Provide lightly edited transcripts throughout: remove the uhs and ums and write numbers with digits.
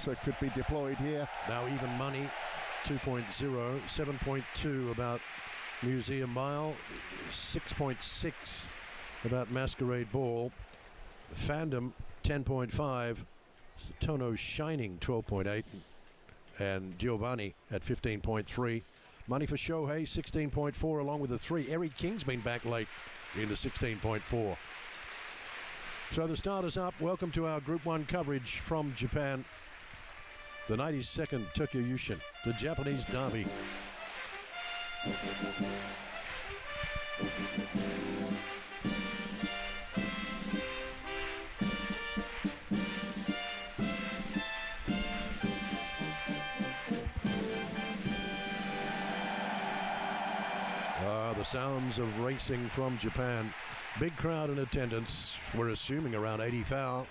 could be deployed here. Now even money, 2.0, 7.2 about Museum Mile, 6.6 about Masquerade Ball, Fandom 10.5, Tono Shining 12.8, and Giovanni at 15.3. Money for Shohei 16.4 along with the 3. Eric King's been back late into 16.4. So the start is up. Welcome to our Group 1 coverage from Japan. The 92nd Tokyo Yushin, the Japanese derby. The sounds of racing from Japan. Big crowd in attendance. We're assuming around 80,000,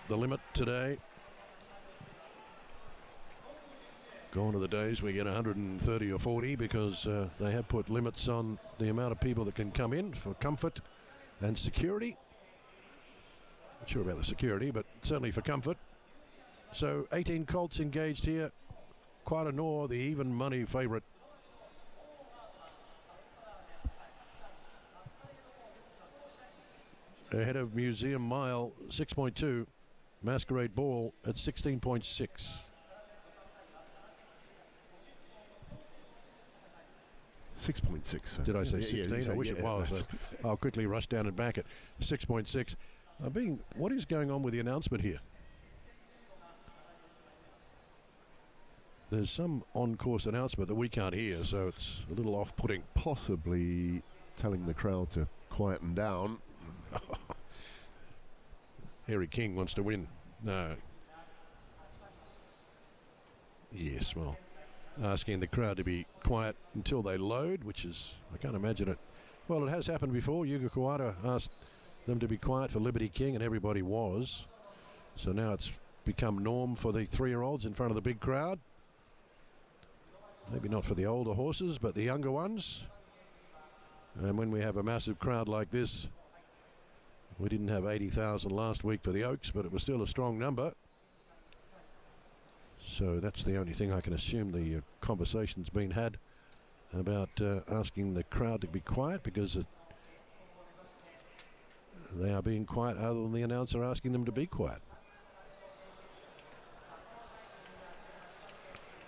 the limit today. Gone are the days we get 130 or 40 because they have put limits on the amount of people that can come in for comfort and security. Not sure about the security, but certainly for comfort. So 18 colts engaged here. Quite a gnaw, the even money favourite. Ahead of Museum Mile, 6.2. Masquerade Ball at 16.6. 6.6. Did I say 16? Yeah, I wish it was. I'll quickly rush down and back it. 6.6. What is going on with the announcement here? There's some on-course announcement that we can't hear, so it's a little off-putting. Possibly telling the crowd to quieten down. Eric King wants to win. No. Yes, well, asking the crowd to be quiet until they load, which is, I can't imagine it. Well, it has happened before. Yuga Kawada asked them to be quiet for Liberty King, and everybody was. So now it's become norm for the 3-year-olds in front of the big crowd. Maybe not for the older horses, but the younger ones. And when we have a massive crowd like this, we didn't have 80,000 last week for the Oaks, but it was still a strong number. So that's the only thing I can assume the conversation's been had about asking the crowd to be quiet, because they are being quiet other than the announcer asking them to be quiet.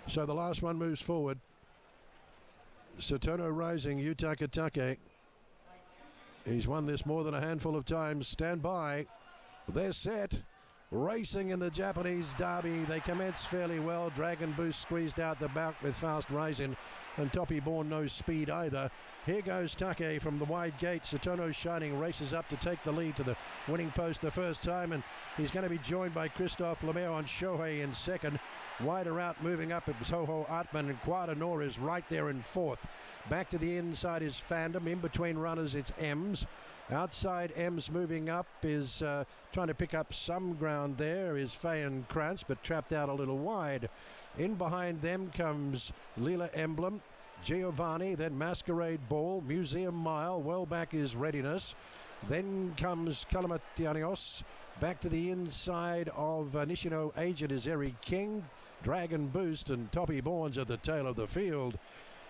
So the last one moves forward. Satono Rising, Yutaka Take. He's won this more than a handful of times. Stand by. They're set. Racing in the Japanese derby. They commence fairly well. Dragon Boost squeezed out the back with Fast Rising, and Toppy Born no speed either. Here goes Take from the wide gate. Satono Shining races up to take the lead to the winning post the first time, and he's going to be joined by Christophe Lemaire on Shohei in second. Wider out, moving up, it was Ho-Ho Artman, and Quadanor is right there in fourth. Back to the inside is Fandom. In between runners, it's Ems. Outside Ems moving up is trying to pick up some ground there is Fayan Krantz, but trapped out a little wide. In behind them comes Lila Emblem, Giovanni, then Masquerade Ball, Museum Mile. Well back is Readiness. Then comes Kalamatianios. Back to the inside of Nishino Agent is Eric King, Dragon Boost, and Toppy Born's at the tail of the field.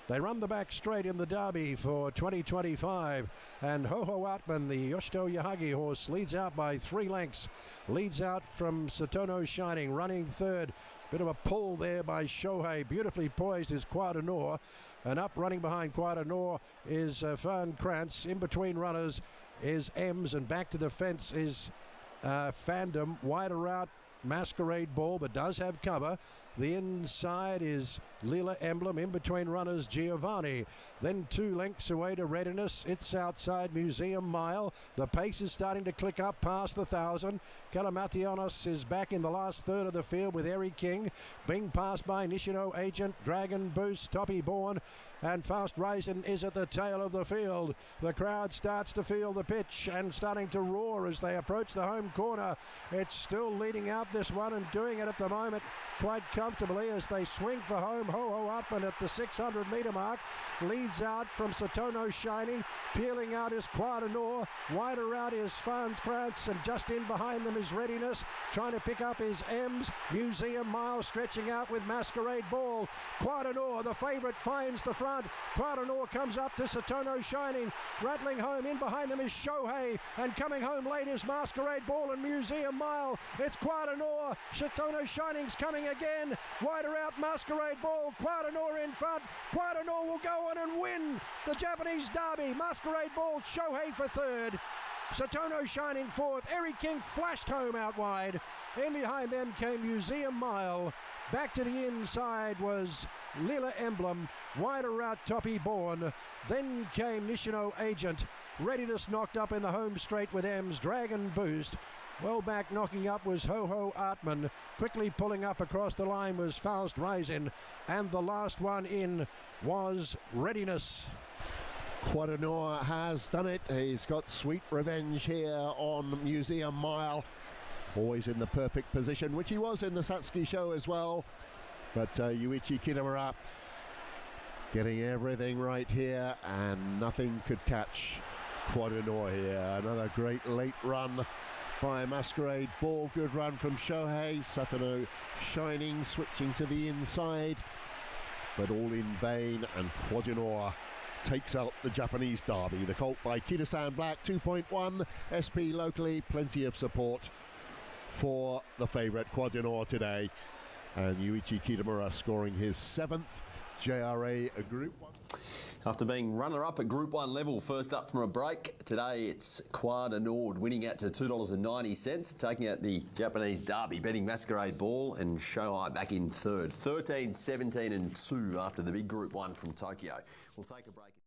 They run the back straight in the Derby for 2025, and Ho-Ho Outman, the Yoshito Yahagi horse, leads out by 3 lengths. Leads out from Satono Shining, running third. Bit of a pull there by Shohei. Beautifully poised is Quadanor, and up running behind Quadanor is Fan Krantz. In between runners is Ems, and back to the fence is Fandom. Wider out Masquerade Ball, but does have cover. The inside is Lila Emblem. In between runners, Giovanni. Then 2 lengths away to Readiness. It's outside Museum Mile. The pace is starting to click up past the 1,000. Kalamatianos is back in the last third of the field with Eric King. Being passed by Nishino Agent, Dragon Boost, Toppy Born, and Fast Rising is at the tail of the field. The crowd starts to feel the pitch and starting to roar as they approach the home corner. It's still leading out this one and doing it at the moment quite comfortably. comfortably as they swing for home. Ho Upman at the 600-metre mark. Leads out from Satono Shining. Peeling out is Quadanor. Wider out is Farnskrantz, and just in behind them is Readiness. Trying to pick up is Ems. Museum Mile stretching out with Masquerade Ball. Quadanor, the favourite, finds the front. Quadanor comes up to Satono Shining. Rattling home. In behind them is Shohei. And coming home late is Masquerade Ball and Museum Mile. It's Quadanor. Satono Shining's coming again. Wider out Masquerade Ball. Quadanor in front. Quadanor will go on and win the Japanese Derby. Masquerade Ball, Shohei for third. Satono Shining fourth. Eric King flashed home out wide. In behind them came Museum Mile. Back to the inside was Lila Emblem. Wider out Toppy Bourne. Then came Nishino Agent. Readiness knocked up in the home straight with Ems. Dragon Boost. Well back knocking up was Ho Artman. Quickly pulling up across the line was Faust Reisin. And the last one in was Readiness. Quadanor has done it. He's got sweet revenge here on Museum Mile. Always in the perfect position, which he was in the Satsuki show as well. But Yuichi Kitamura getting everything right here, and nothing could catch Quadanor here. Another great late run by Masquerade Ball. Good run from Shohei. Satono Shining switching to the inside, but all in vain, and Quadanor takes out the Japanese Derby. The colt by Kitasan Black, 2.1 SP locally. Plenty of support for the favourite Quadanor today, and Yuichi Kitamura scoring his 7th JRA Group 1. After being runner-up at Group 1 level, first up from a break, today it's Quadanor winning out to $2.90, taking out the Japanese Derby, betting Masquerade Ball and Shohei back in third. 13, 17 and 2 after the big Group 1 from Tokyo. We'll take a break.